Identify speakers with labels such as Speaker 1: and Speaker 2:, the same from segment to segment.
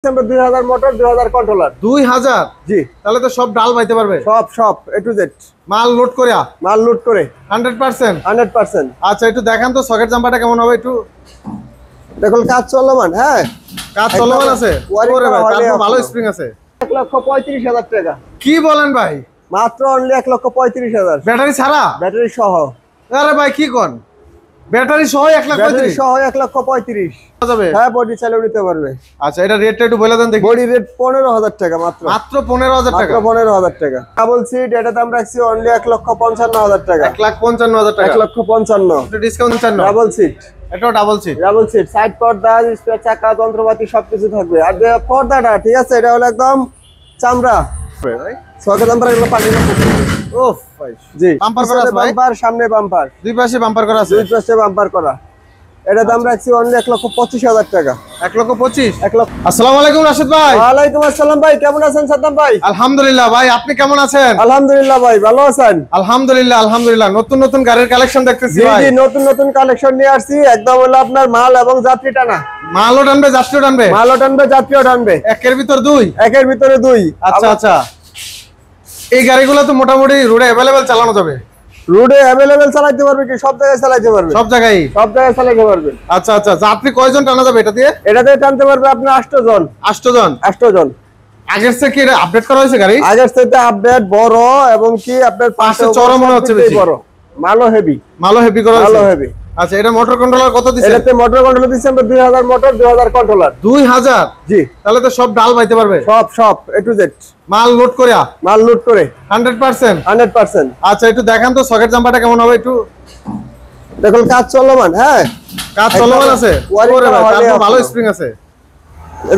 Speaker 1: December 2000 motor 2000 controller
Speaker 2: 2000
Speaker 1: জি
Speaker 2: তাহলে তো সব ডাল বাইতে পারবে
Speaker 1: সব এ টু জেড
Speaker 2: মাল লোড করে
Speaker 1: 100%
Speaker 2: আচ্ছা একটু দেখান তো সকেট জাম্পারটা কেমন হবে একটু
Speaker 1: দেখুন কাজ চলমান হ্যাঁ
Speaker 2: কাজ চলমান আছে ওরে ভাই তারপর ভালো স্প্রিং আছে
Speaker 1: 1,35,000 টাকা
Speaker 2: কি বলেন ভাই
Speaker 1: মাত্র অনলি 1,35,000
Speaker 2: ব্যাটারি ছাড়া
Speaker 1: ব্যাটারি সহ
Speaker 2: আরে ভাই কি কোন ব্যাটারি সহ 1,35,000
Speaker 1: ব্যাটারি সহ 1,35,000
Speaker 2: যাবে
Speaker 1: হ্যাঁ বডি চালিয়ে নিতে পারবে
Speaker 2: আচ্ছা এটা রেটটা একটু বলে দেন দেখি
Speaker 1: বডি রেট 15,000 টাকা মাত্র
Speaker 2: 15,000 টাকা
Speaker 1: 15,000 টাকা ডাবল সিট এটা দাম রাখছি অনলি 1,55,000 টাকা
Speaker 2: 1,55,000 টাকা
Speaker 1: 1,55,000
Speaker 2: একটু ডিসকাউন্ট দিচ্ছেন না
Speaker 1: ডাবল সিট
Speaker 2: এটাও ডাবল সিট
Speaker 1: সাইড পর্দা স্পেয়ার চাকা যন্ত্রপাতি সবকিছু থাকবে আর পর্দাটা ঠিক আছে এটা হলো একদম চামড়া
Speaker 2: ভাই
Speaker 1: সরকার নাম্বার এগুলো পাঠিয়ে
Speaker 2: ওফ ভাই
Speaker 1: জি
Speaker 2: বাম্পার করা আছে ভাই
Speaker 1: বাম্পার সামনে বাম্পার
Speaker 2: দুই পাশে বাম্পার করা আছে
Speaker 1: দুই পাশে বাম্পার করা এটা দাম রাখছি অনলি 1,25,000 টাকা
Speaker 2: 1,25,000 আসসালামু আলাইকুম রাশিদ ভাই
Speaker 1: ওয়ালাইকুম আসসালাম ভাই কেমন আছেন সাদ্দাম ভাই
Speaker 2: আলহামদুলিল্লাহ ভাই আপনি কেমন আছেন
Speaker 1: আলহামদুলিল্লাহ ভাই ভালো আছেন
Speaker 2: আলহামদুলিল্লাহ নতুন গাড়ির কালেকশন দেখতেছি ভাই
Speaker 1: জি নতুন কালেকশন নিয়ে আসছি একদম হলো আপনার মাল এবং যাত্রী টানা
Speaker 2: মালও টানবে যাত্রীও টানবে
Speaker 1: মালও টানবে যাত্রীও টানবে
Speaker 2: একের ভিতর দুই
Speaker 1: একের ভিতরে দুই
Speaker 2: আচ্ছা এই গাড়িগুলো তো মোটামুটি রোডে अवेलेबल চালানো যাবে
Speaker 1: রোডে अवेलेबल চালাতে পারবে কি সব জায়গায় চালাতে পারবে
Speaker 2: সব জায়গায়
Speaker 1: চালাতে পারবে
Speaker 2: আচ্ছা যাত্রী কয়জন টানা যাবে এটা দিয়ে
Speaker 1: এটাতে টানতে পারবে আপনি 8 জন
Speaker 2: আগের থেকে কি এটা আপডেট করা হয়েছে গাড়ি
Speaker 1: আগের থেকে আপডেট বড় এবং কি আপনার
Speaker 2: পাশে চড়া মনে হচ্ছে বেশি
Speaker 1: বড় মালও হেভি করা হয়েছে
Speaker 2: আচ্ছা এটা মোটর কন্ট্রোলার কত দিছেন
Speaker 1: এটাতে মোটর কন্ট্রোলার দিছেন 2000 মোটর 2000 কন্ট্রোলার
Speaker 2: 2000
Speaker 1: জি
Speaker 2: তাহলে তো সব ডাল বাইতে পারবে
Speaker 1: সব এ টু জেড
Speaker 2: মাল লোড করে
Speaker 1: 100%
Speaker 2: আচ্ছা একটু দেখান তো সকেট জাম্পারটা কেমন হবে একটু
Speaker 1: দেখুন কাজ চলমান হ্যাঁ
Speaker 2: কাজ চলমান আছে ওরে ভাই তারপর ভালো স্প্রিং আছে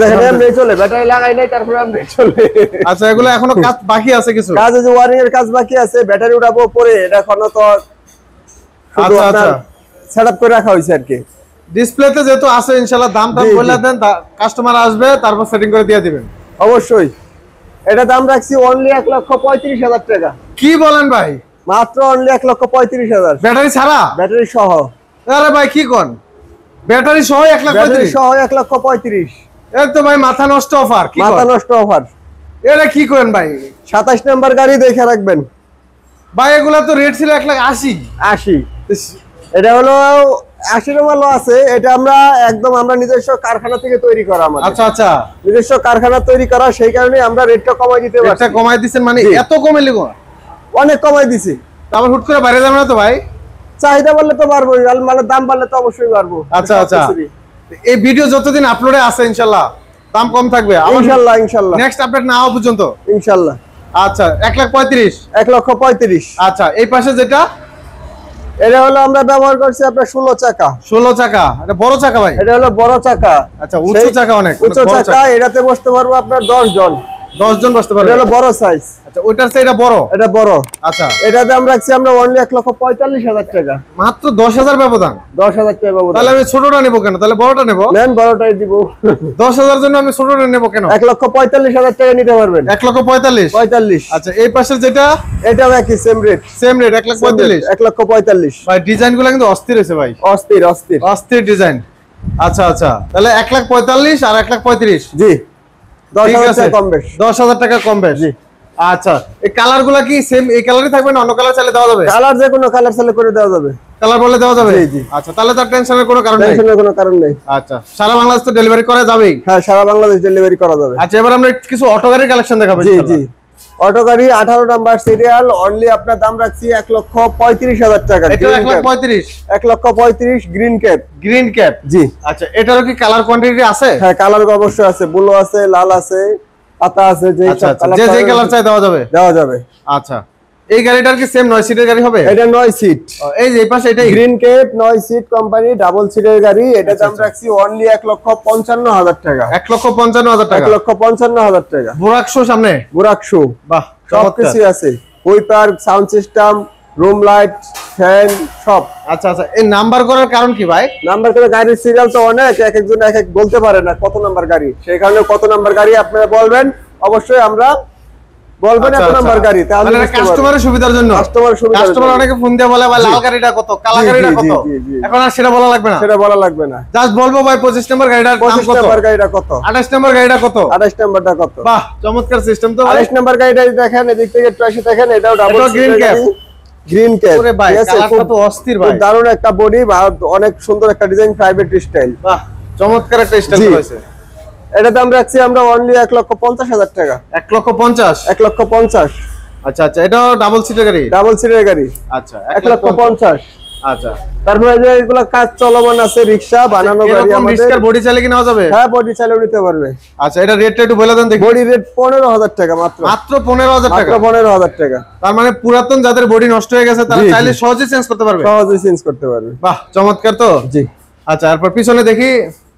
Speaker 1: দেখেন এমনি চলে ব্যাটারি লাগাই নাই তারপর এমনি চলে
Speaker 2: আচ্ছা এগুলো এখনো কাজ বাকি আছে কিছু
Speaker 1: কাজ আছে ওয়ারিং এর কাজ বাকি আছে ব্যাটারি উঠাবো পরে এটা এখনো তো
Speaker 2: আচ্ছা
Speaker 1: সেটআপ করে রাখা হইছে আর কি
Speaker 2: ডিসপ্লেতে যেহেতু আছে ইনশাআল্লাহ দামটা বলে দেন কাস্টমার আসবে তারপর সেটিং করে দিয়ে দিবেন
Speaker 1: অবশ্যই এটা দাম রাখছি অনলি 1,35,000 টাকা
Speaker 2: কি বলেন ভাই
Speaker 1: মাত্র অনলি 1,35,000
Speaker 2: ব্যাটারি ছাড়া
Speaker 1: ব্যাটারি সহ
Speaker 2: আরে ভাই কি কোন ব্যাটারি সহ
Speaker 1: 1,35,000
Speaker 2: এর তো ভাই মাথা নষ্ট অফার কি
Speaker 1: মাথা নষ্ট অফার
Speaker 2: এটা কি করেন ভাই
Speaker 1: 27 নাম্বার গাড়ি দেখে রাখবেন
Speaker 2: ভাই এগুলা তো রেট ছিল 1,80
Speaker 1: এটা হলো 80 নম্বর আছে এটা আমরা একদম আমরা নিজস্ব কারখানা থেকে তৈরি করা আমাদের
Speaker 2: আচ্ছা
Speaker 1: নিজস্ব কারখানা তৈরি করা সেই কারণে আমরা রেটটা কমাই দিতে পারছি
Speaker 2: রেটটা কমাই দিবেন মানে এত কমে লিগো
Speaker 1: অনেক কমাই দিছি
Speaker 2: তারপর হুট করে বাইরে যাবে না তো ভাই
Speaker 1: চাহিদা বাড়লে তো পারবো মানে দাম বাড়লে তো অবশ্যই পারবো
Speaker 2: আচ্ছা এই ভিডিও যতদিন আপলোডে আছে ইনশাআল্লাহ দাম কম থাকবে
Speaker 1: ইনশাআল্লাহ
Speaker 2: নেক্সট আপডেট না হওয়া পর্যন্ত
Speaker 1: ইনশাআল্লাহ
Speaker 2: আচ্ছা
Speaker 1: 1,35,000
Speaker 2: আচ্ছা এই পাশে যেটা
Speaker 1: এটা হলো আমরা ব্যবহার করছি আপনার 16 চাকা
Speaker 2: এটা বড় চাকা ভাই
Speaker 1: এটা হলো বড় চাকা
Speaker 2: আচ্ছা উঁচু চাকা অনেক
Speaker 1: উঁচু চাকা এটাতে বসতে পারবো আপনার 10 জন
Speaker 2: বসতে পারবে
Speaker 1: এটা হলো বড় সাইজ
Speaker 2: আচ্ছা ওইটার চেয়ে এটা বড়
Speaker 1: আচ্ছা এটা দাম রাখছি আমরা অনলি 1,45,000 টাকা
Speaker 2: মাত্র 10,000 ব্যবধান
Speaker 1: 10,000 টাকা ব্যবধান
Speaker 2: তাহলে আমি ছোটটা নেব কেন তাহলে বড়টা নেব
Speaker 1: নেন বড়টাই দিব
Speaker 2: 10,000 জন্য আমি ছোটটা নেব কেন
Speaker 1: 1,45,000 টাকা নিতে পারবেন
Speaker 2: 1,45,000 আচ্ছা এই পাশে যেটা
Speaker 1: এটাও একই সেম রেট
Speaker 2: 1,45,000 ভাই ডিজাইনগুলো কিন্তু অস্থির আছে ভাই অস্থির ডিজাইন আচ্ছা তাহলে 1,45,000 আর 1,35,000
Speaker 1: জি
Speaker 2: 10,000 টাকা কম বেশ আচ্ছা এই কালারগুলো কি সেম এই কালারই থাকবে না অন্য কালার চাইলে দেওয়া যাবে
Speaker 1: কালার যে কোনো কালার চাইলে করে দেওয়া যাবে
Speaker 2: কালার বলে দেওয়া যাবে
Speaker 1: জি
Speaker 2: আচ্ছা তাহলে তার টেনশনের কোনো কারণ নেই আচ্ছা সারা বাংলাদেশ তো ডেলিভারি করা যাবেই
Speaker 1: হ্যাঁ সারা বাংলাদেশ ডেলিভারি করা যাবে
Speaker 2: আচ্ছা এবার আমরা কিছু অটো গাড়ির কালেকশন দেখাবো
Speaker 1: জি অটো গাড়ি 18 নাম্বার সিরিয়াল অনলি আপনার দাম রাখছি 1,35,000 টাকা
Speaker 2: এটা
Speaker 1: 1,35,000 গ্রিন ক্যাপ জি
Speaker 2: আচ্ছা এটারও কি কালার কোয়ান্টিটি আছে
Speaker 1: হ্যাঁ কালার অবশ্যই আছে ব্লু আছে লাল আছে পাতা আছে যে
Speaker 2: কালার চাই দেওয়া যাবে আচ্ছা এই গাড়িটার কি সেম 9 সিটের গাড়ি হবে
Speaker 1: এটা 9 সিট
Speaker 2: এই যে এই পাশে এটাই
Speaker 1: green cap 9 seat company double সিটের গাড়ি এটা দাম রাখছি অনলি 1,55,000 টাকা
Speaker 2: 1,55,000 টাকা
Speaker 1: 1,55,000 টাকা
Speaker 2: বুরাকশো সামনে
Speaker 1: বুরাকশো
Speaker 2: বাহ
Speaker 1: সব কিছু আছে wiper sound system room light fan সব
Speaker 2: আচ্ছা এই নাম্বার করার কারণ কি ভাই
Speaker 1: নাম্বার করে গাড়ির সিরিয়াল তো অনেক একজন এক বলতে পারে না কত নাম্বার গাড়ি সেই কারণে কত নাম্বার গাড়ি আপনারা বলবেন অবশ্যই আমরা বলবেন এত নাম্বার গাড়ি, তাহলে
Speaker 2: মানে কাস্টমারের সুবিধার জন্য, কাস্টমার অনেকে ফোন দিয়ে বলে ভাই লাল গাড়িটা কত, কালো গাড়িটা কত, এখন আর সেটা বলা লাগবে না,
Speaker 1: সেটা বলা লাগবে না,
Speaker 2: জাস্ট বলবো ভাই 25 নম্বর গাড়িটার দাম কত,
Speaker 1: 25 নম্বর গাড়িটা কত,
Speaker 2: 28 নম্বর গাড়িটা কত,
Speaker 1: 28 নম্বরটা কত।
Speaker 2: বাহ চমৎকার সিস্টেম তো ভাই।
Speaker 1: 28 নম্বর গাড়িটা দেখেন, এদিক থেকে একটু এসে দেখেন, এটাও double
Speaker 2: green cap,
Speaker 1: green cap.
Speaker 2: ওরে ভাই কালারটা তো অস্থির ভাই,
Speaker 1: দারুণ একটা বডি, অনেক সুন্দর একটা ডিজাইন, প্রাইভেট স্টাইল।
Speaker 2: বাহ চমৎকার একটা স্টাইল হয়েছে।
Speaker 1: এটা দাম রাখছি আমরা অনলি 1,50,000 টাকা।
Speaker 2: 1,50,000,
Speaker 1: 1,50,000।
Speaker 2: আচ্ছা আচ্ছা, এটাও ডাবল সিটের গাড়ি,
Speaker 1: ডাবল সিটের গাড়ি।
Speaker 2: আচ্ছা
Speaker 1: 1,50,000।
Speaker 2: আচ্ছা,
Speaker 1: তারপরে যে এগুলা কাজ চলমান আছে, রিকশা বানানো গাড়ি আমাদের।
Speaker 2: রিকশার বডি চাইলে কি নেওয়া যাবে?
Speaker 1: হ্যাঁ, বডি চাইলেও নিতে পারবে।
Speaker 2: আচ্ছা, এটা রেটটা একটু বলে দেন দেখি।
Speaker 1: বডি রেট 15,000 টাকা মাত্র।
Speaker 2: মাত্র 15,000 টাকা?
Speaker 1: মাত্র 15,000 টাকা।
Speaker 2: তার মানে পুরাতন যাদের বডি নষ্ট হয়ে গেছে তারা চাইলে সহজেই চেঞ্জ করতে পারবে?
Speaker 1: সহজেই চেঞ্জ করতে পারবে।
Speaker 2: বাহ চমৎকার তো।
Speaker 1: জি।
Speaker 2: আচ্ছা, এরপর পিছনে দেখি,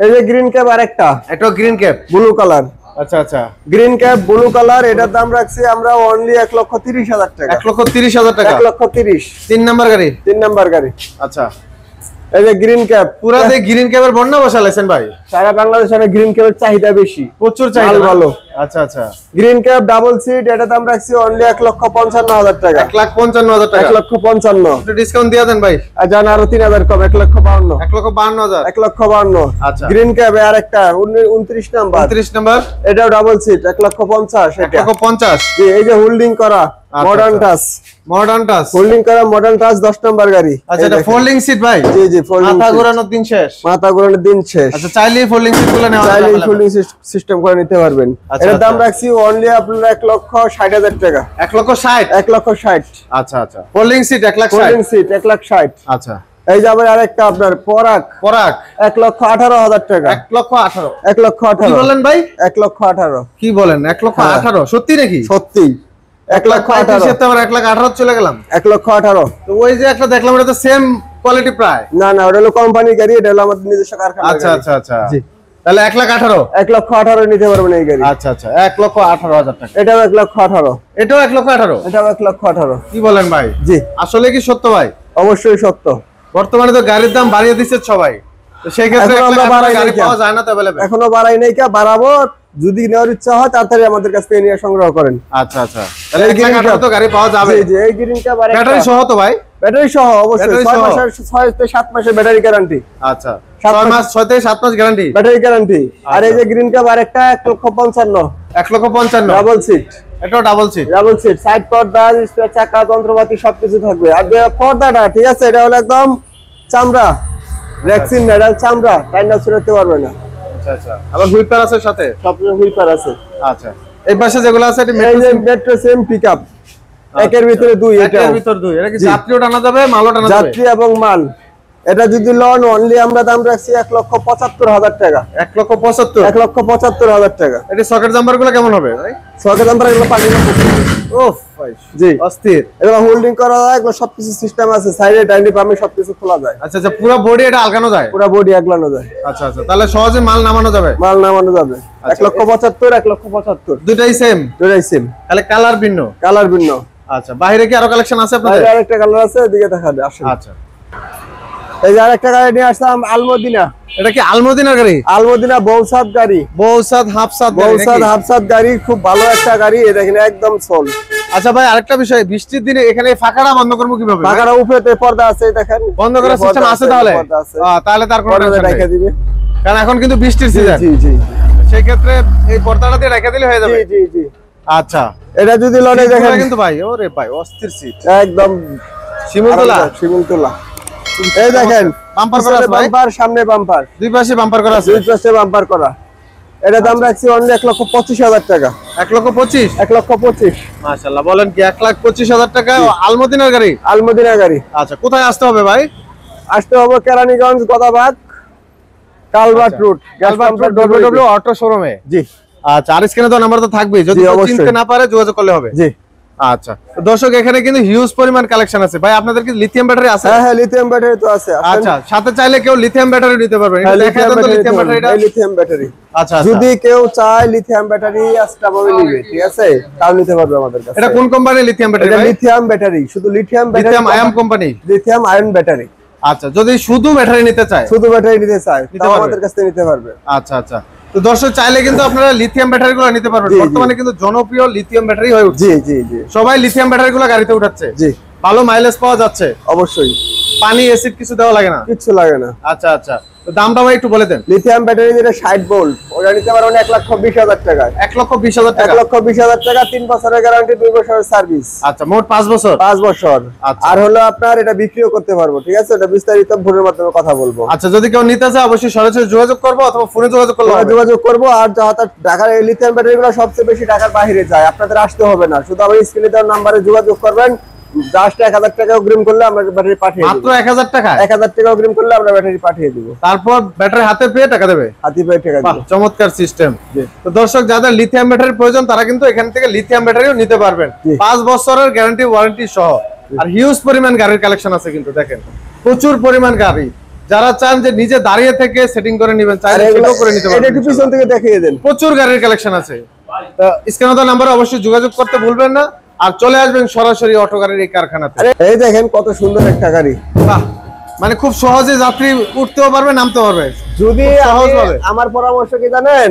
Speaker 1: এই যে গ্রিন ক্যাপ আরেকটা,
Speaker 2: এটাও গ্রিন ক্যাপ,
Speaker 1: ব্লু কালার।
Speaker 2: আচ্ছা আচ্ছা,
Speaker 1: গ্রিন ক্যাপ ব্লু কালার, এটার দাম রাখছি আমরা অনলি 1,30,000 টাকা।
Speaker 2: 1,30,000 টাকা?
Speaker 1: 1,30,000।
Speaker 2: 3 নাম্বার গাড়ি?
Speaker 1: 3 নাম্বার গাড়ি।
Speaker 2: আচ্ছা,
Speaker 1: এই যে গ্রিন ক্যাপ,
Speaker 2: পুরা যে গ্রিন ক্যাপের বন্যা বসালেছেন ভাই।
Speaker 1: সারা বাংলাদেশে গ্রিন ক্যাপের চাহিদা বেশি,
Speaker 2: প্রচুর চাহিদা,
Speaker 1: ভালো।
Speaker 2: আচ্ছা আচ্ছা,
Speaker 1: গ্রিন ক্যাপ ডাবল সিট, এটা দাম রাখছি অনলি 1,55,000 টাকা।
Speaker 2: 1,55,000 টাকা?
Speaker 1: 1,55,000।
Speaker 2: একটু ডিসকাউন্ট দিয়ে দেন ভাই।
Speaker 1: আর জান আরো 3,000 কম, 1,52,000।
Speaker 2: 1,52,000?
Speaker 1: 1,52,000।
Speaker 2: আচ্ছা,
Speaker 1: গ্রিন ক্যাপ আরেকটা 29 নাম্বার।
Speaker 2: 29 নাম্বার,
Speaker 1: এটাও ডাবল সিট, 1,50,000।
Speaker 2: 1,50,000?
Speaker 1: জি, এই যে হোল্ডিং করা modern touch,
Speaker 2: modern touch,
Speaker 1: holding করা মডার্ন টাচ 10 নাম্বার গাড়ি।
Speaker 2: আচ্ছা, এটা ফোল্ডিং সিট ভাই?
Speaker 1: জি জি, ফোল্ডিং।
Speaker 2: মাথা ঘোরানোর দিন শেষ?
Speaker 1: মাথা ঘোরানোর দিন শেষ।
Speaker 2: আচ্ছা, চাইলেই ফোল্ডিং সিট গুলো নেওয়া
Speaker 1: চাইলে
Speaker 2: যাবে?
Speaker 1: ফোল্ডিং সিস্টেম করে নিতে পারবেন। এর দাম রাখছি অনলি আপনারা 1,60,000 টাকা।
Speaker 2: 1,60,000?
Speaker 1: 1,60,000।
Speaker 2: আচ্ছা আচ্ছা, ফোল্ডিং সিট 1,60,000?
Speaker 1: Folding seat 1,60,000।
Speaker 2: আচ্ছা,
Speaker 1: এই যে আবার আরেকটা আপনার পরাক, 1,18,000 টাকা।
Speaker 2: 1,18,000?
Speaker 1: 1,18,000
Speaker 2: কি বলেন ভাই?
Speaker 1: 1,18,000।
Speaker 2: কি বলেন, 1,18,000? সত্যি নাকি?
Speaker 1: সত্যি। 1,18,000।
Speaker 2: তো আমরা 1,18,000 চলে গেলাম।
Speaker 1: 1,18,000।
Speaker 2: তো ওই যে একটা দেখলাম, এটা তো সেম কোয়ালিটি প্রায়।
Speaker 1: না না, ওটা হলো কোম্পানি গাড়ি, এটা হলো আমাদের নিজস্ব কারখানা।
Speaker 2: আচ্ছা আচ্ছা আচ্ছা,
Speaker 1: জি।
Speaker 2: তাহলে 1,18,000?
Speaker 1: 1,18,000 নিতে পারবেন এই গাড়ি।
Speaker 2: আচ্ছা আচ্ছা, 1,18,000 টাকা।
Speaker 1: এটাও 1,18,000।
Speaker 2: এটাও 1,18,000?
Speaker 1: এটাও 1,18,000।
Speaker 2: কি বলেন ভাই?
Speaker 1: জি।
Speaker 2: আসলে কি সত্য ভাই?
Speaker 1: অবশ্যই সত্য।
Speaker 2: বর্তমানে তো গাড়ির দাম বাড়িয়ে দিচ্ছে সবাই, তো সেই ক্ষেত্রে
Speaker 1: এখনো আমরা বাড়াই
Speaker 2: গাড়ি
Speaker 1: নাই
Speaker 2: পাওয়া যায় না তো अवेलेबल?
Speaker 1: এখনো বাড়াই নাই, বাড়াবো। যদি নেওয়ার ইচ্ছা হয় তাড়াতাড়ি আমাদের কাছ থেকে নিয়ে সংগ্রহ করেন।
Speaker 2: আচ্ছা আচ্ছা, তাহলে 1,18,000 তো গাড়ি পাওয়া যাবে?
Speaker 1: জি জি, এই গ্রিন ক্যাপ আর
Speaker 2: ব্যাটারি সহ তো ভাই?
Speaker 1: ব্যাটারি সহ, অবশ্যই। 6 থেকে 7 মাসের ব্যাটারি গ্যারান্টি।
Speaker 2: আচ্ছা, 6 থেকে 7 মাস গ্যারান্টি,
Speaker 1: ব্যাটারি গ্যারান্টি। আর এই যে গ্রিন ক্যাপ আরেকটা 1,55,000।
Speaker 2: 1,55,000?
Speaker 1: Double seat.
Speaker 2: এটাও double seat?
Speaker 1: Double seat, side পর্দা, স্পেয়ার চাকা, যন্ত্রপাতি সবকিছু থাকবে। আর যে পর্দাটা, ঠিক আছে, এটা হলো একদম চামড়া, রেক্সিন মেটাল চামড়া, টাইনা ছুঁড়তে পারবে না।
Speaker 2: আচ্ছা আচ্ছা, আবার হুইপার আছে সাথে?
Speaker 1: সবকিছু হুইপার আছে।
Speaker 2: আচ্ছা, এই পাশে যেগুলো আছে এটা
Speaker 1: এই যে মেট্রো সেম পিকআপ, একের ভিতরে দুই।
Speaker 2: এটার ভিতর দুই। এটা কি যাত্রীও টানা যাবে, মালও টানা যাবে?
Speaker 1: যাত্রী এবং মাল। এটা যদি লন অনলি আমরা দাম রাখছি 1,75,000 টাকা।
Speaker 2: 1,75,000?
Speaker 1: 1,75,000 টাকা।
Speaker 2: এটা সকেট জাম্পার গুলো কেমন হবে ভাই?
Speaker 1: সকেট জাম্পার এগুলো পানি না।
Speaker 2: ওফ ভাই,
Speaker 1: জি,
Speaker 2: অস্থির।
Speaker 1: এগুলো হোল্ডিং করা যায়, এগুলো সবকিছু সিস্টেম আছে, সাইডে ডাইনি বামে সবকিছু খোলা যায়।
Speaker 2: আচ্ছা আচ্ছা, পুরো বডি এটা আলগানো যায়?
Speaker 1: পুরো বডি আগলানো যায়।
Speaker 2: আচ্ছা আচ্ছা, তাহলে সহজে মাল নামানো যাবে?
Speaker 1: মাল নামানো যাবে। 1,75,000, 1,75,000।
Speaker 2: দুটাই সেম?
Speaker 1: দুটাই সেম,
Speaker 2: তাহলে কালার ভিন্ন?
Speaker 1: কালার ভিন্ন।
Speaker 2: আচ্ছা, বাইরে কি আরো কালেকশন আছে আপনাদের?
Speaker 1: আরেকটা কালার আছে, এদিকে দেখাবে, আসেন।
Speaker 2: আচ্ছা,
Speaker 1: এই যে আরেকটা গাড়ি নিয়ে আসলাম, আলমদিনা।
Speaker 2: এটা কি আলমদিনার গাড়ি?
Speaker 1: আলমদিনা বৌসাদ গাড়ি।
Speaker 2: বৌসাদ হাফসাদ গাড়ি?
Speaker 1: বৌসাদ হাফসাদ গাড়ি, খুব ভালো একটা গাড়ি। এটা এখানে একদম সোল।
Speaker 2: আচ্ছা ভাই, আরেকটা বিষয়, বৃষ্টির দিনে এখানে ফাঁকাটা বন্ধ করবো কিভাবে?
Speaker 1: ফাঁকাটা উপরেতে পর্দা আছে, দেখেন।
Speaker 2: বন্ধ করার সিস্টেম আছে তাহলে? তাহলে তার কোনো টেনশন নেই,
Speaker 1: রেখে দিবে,
Speaker 2: কারণ এখন কিন্তু বৃষ্টির সিজন।
Speaker 1: জি জি,
Speaker 2: সেই ক্ষেত্রে এই পর্দাটা দিয়ে রেখে দিলে হয়ে যাবে?
Speaker 1: জি জি জি।
Speaker 2: আচ্ছা,
Speaker 1: এটা যদি লনে দেখেন
Speaker 2: কিন্তু ভাই, ওরে ভাই অস্থির সিট,
Speaker 1: একদম
Speaker 2: শিমুলতলা।
Speaker 1: শিমুলতলা। এই দেখেন,
Speaker 2: বাম্পার করা আছে ভাই?
Speaker 1: বাম্পার, সামনে বাম্পার,
Speaker 2: দুই পাশে বাম্পার করা আছে?
Speaker 1: দুই পাশে বাম্পার করা। এটা দাম রাখছি অনলি 1,25,000 টাকা।
Speaker 2: 1,25,000?
Speaker 1: 1,25,000।
Speaker 2: মাশাআল্লাহ, বলেন কি 1,25,000 টাকা আলমদিনার গাড়ি?
Speaker 1: আলমদিনা গাড়ি।
Speaker 2: আচ্ছা, কোথায় আসতে হবে ভাই?
Speaker 1: আসতে হবে Keraniganj, Godabagh, culvert route,
Speaker 2: culvert road, WW auto শোরুমে।
Speaker 1: জি।
Speaker 2: আচ্ছা, আর স্ক্রিনে তো নাম্বার তো থাকবেই, যদি কেউ চিনতে না পারে যোগাযোগ করলে হবে।
Speaker 1: জি।
Speaker 2: আচ্ছা, তো দর্শক এখানে কিন্তু হিউজ পরিমাণ কালেকশন আছে ভাই। আপনাদের কি লিথিয়াম ব্যাটারি আছে?
Speaker 1: হ্যাঁ হ্যাঁ, লিথিয়াম ব্যাটারি তো আছে।
Speaker 2: আচ্ছা, সাথে চাইলে কেউ লিথিয়াম ব্যাটারি নিতে পারবে? এটা দেখায় দেন তো লিথিয়াম ব্যাটারিটা।
Speaker 1: Lithium battery.
Speaker 2: আচ্ছা,
Speaker 1: যদি কেউ চায় লিথিয়াম ব্যাটারি আস্তাভাবে নিবে, ঠিক আছে, তাও নিতে পারবে আমাদের কাছে।
Speaker 2: এটা কোন কোম্পানির লিথিয়াম ব্যাটারি
Speaker 1: এটা
Speaker 2: ভাই?
Speaker 1: লিথিয়াম ব্যাটারি, শুধু lithium battery,
Speaker 2: lithium ion company?
Speaker 1: Lithium ion battery.
Speaker 2: আচ্ছা, যদি শুধু ব্যাটারি নিতে চায়,
Speaker 1: শুধু ব্যাটারি নিতে চায়,
Speaker 2: নিতে
Speaker 1: তাও
Speaker 2: পারবে?
Speaker 1: আমাদের কাছ থেকে নিতে পারবে।
Speaker 2: আচ্ছা আচ্ছা, তো দর্শক চাইলে কিন্তু আপনারা লিথিয়াম ব্যাটারিগুলো নিতে পারবেন। বর্তমানে কিন্তু জনপ্রিয় লিথিয়াম ব্যাটারি হয়ে উঠছে।
Speaker 1: জি জি জি,
Speaker 2: সবাই লিথিয়াম ব্যাটারিগুলো গাড়িতে উঠাচ্ছে।
Speaker 1: জি,
Speaker 2: ভালো মাইলেজ পাওয়া যাচ্ছে।
Speaker 1: অবশ্যই,
Speaker 2: পানি অ্যাসিড কিছু দেওয়া লাগে না,
Speaker 1: কিচ্ছু লাগে না।
Speaker 2: আচ্ছা আচ্ছা, তো দামটা ভাই একটু বলে দেন।
Speaker 1: লিথিয়াম ব্যাটারি যেটা 60 ভোল্ট, ওটা নিতে পারবেন 1,20,000 টাকায়।
Speaker 2: 1,20,000 টাকা,
Speaker 1: 1,20,000 টাকা, 3 বছরের গ্যারান্টি, 2 বছরের সার্ভিস।
Speaker 2: আচ্ছা, মোট 5 বছর।
Speaker 1: 5 বছর।
Speaker 2: আচ্ছা।
Speaker 1: আর হলো আপনার এটা বিক্রিও করতে পারবো, ঠিক আছে? এটা বিস্তারিত ফোনের মাধ্যমে কথা বলবো।
Speaker 2: আচ্ছা, যদি কেউ নিতে চায় অবশ্যই সরাসরি যোগাযোগ করবো অথবা ফোনে যোগাযোগ করলে হবে।
Speaker 1: যোগাযোগ করবো। আর যারা ঢাকার এই লিথিয়াম ব্যাটারিগুলো সবচেয়ে বেশি ঢাকার বাইরে যায়, আপনাদের আসতে হবে না, শুধু আমার স্ক্রিনে দেওয়া নাম্বারে যোগাযোগ করবেন। জাস্ট 1000 টাকা অগ্রিম করলে আমরা ব্যাটারি পাঠিয়ে দেব।
Speaker 2: মাত্র 1000 টাকা?
Speaker 1: 1000 টাকা অগ্রিম করলে আমরা ব্যাটারি পাঠিয়ে দিব।
Speaker 2: তারপর ব্যাটারি হাতে পেয়ে টাকা দেবে?
Speaker 1: হাতে পেয়ে টাকা
Speaker 2: বাহ,
Speaker 1: দিব।
Speaker 2: চমৎকার সিস্টেম। তো দর্শক, যাদের লিথিয়াম ব্যাটারির প্রয়োজন তারা কিন্তু এখান থেকে লিথিয়াম ব্যাটারিও নিতে পারবেন। 5 বছরের গ্যারান্টি ওয়ারেন্টি সহ। আর হিউজ পরিমাণ গাড়ির কালেকশন আছে কিন্তু, দেখেন প্রচুর পরিমাণ গাড়ি। যারা চান যে নিজে দাঁড়িয়ে থেকে সেটিং করে নেবেন, চাইলে সেটাও করে নিতে পারবেন।
Speaker 1: এটা একটু পিছন থেকে দেখিয়ে দেন।
Speaker 2: প্রচুর গাড়ির কালেকশন আছে। তো স্ক্রিনে দেওয়া নাম্বারে অবশ্যই যোগাযোগ করতে ভুলবেন না। আর চলে আসবেন সরাসরি অটো গাড়ির এই কারখানাতে।
Speaker 1: এই দেখেন কত সুন্দর একটা গাড়ি।
Speaker 2: বাহ, মানে খুব সহজে যাত্রী উঠতেও পারবে, নামতেও পারবে।
Speaker 1: যদি আমার পরামর্শ কি জানেন,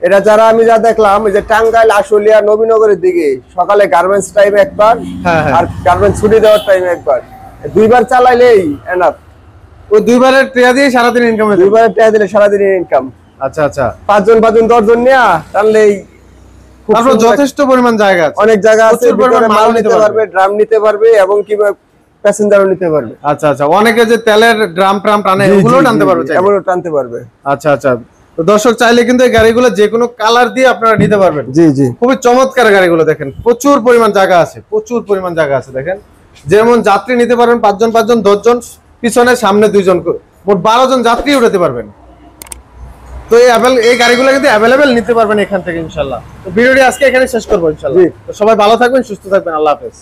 Speaker 1: এটা যারা আমি যা দেখলাম যে টাঙ্গাইল, আশুলিয়া, নবীনগরের দিকে সকালে গার্মেন্টস টাইমে একবার, আর গার্মেন্টস ছুটি দেওয়ার টাইমে একবার, 2বার চালাইলেই এনাফ।
Speaker 2: ওই 2বারের টাকা দিয়ে সারাদিন ইনকাম হবে।
Speaker 1: 2বারের টাকা দিলে সারাদিনের ইনকাম।
Speaker 2: আচ্ছা আচ্ছা,
Speaker 1: 5 জন 10 জন নিয়ে টানলেই
Speaker 2: তারপর যথেষ্ট পরিমাণ জায়গা আছে,
Speaker 1: অনেক জায়গা আছে, ভিতরে মাল নিতে পারবে, ড্রাম নিতে পারবে এবং কি প্যাসেঞ্জারও নিতে পারবে।
Speaker 2: আচ্ছা আচ্ছা, অনেকে যে তেলের ড্রাম ট্রাম টানে ওগুলো টানতে পারবে,
Speaker 1: এমনও টানতে পারবে।
Speaker 2: আচ্ছা আচ্ছা, তো দর্শক চাইলে কিন্তু এই গাড়িগুলো যে কোনো কালার দিয়ে আপনারা নিতে পারবেন।
Speaker 1: জি জি,
Speaker 2: খুবই চমৎকার গাড়িগুলো। দেখেন প্রচুর পরিমাণ জায়গা আছে, প্রচুর পরিমাণ জায়গা আছে। দেখেন যেমন যাত্রী নিতে পারবেন 5 জন 5 জন, 10 জন, পিছনে সামনে 2 জন, মোট 12 জন যাত্রী উঠাতে পারবেন। তো এই গাড়িগুলো কিন্তু অ্যাভেলেবেল নিতে পারবেন এখান থেকে ইনশাআল্লাহ। তো ভিডিওটি আজকে এখানে শেষ করবো ইনশাআল্লাহ। তো সবাই ভালো থাকবেন, সুস্থ থাকবেন, আল্লাহ হাফেজ।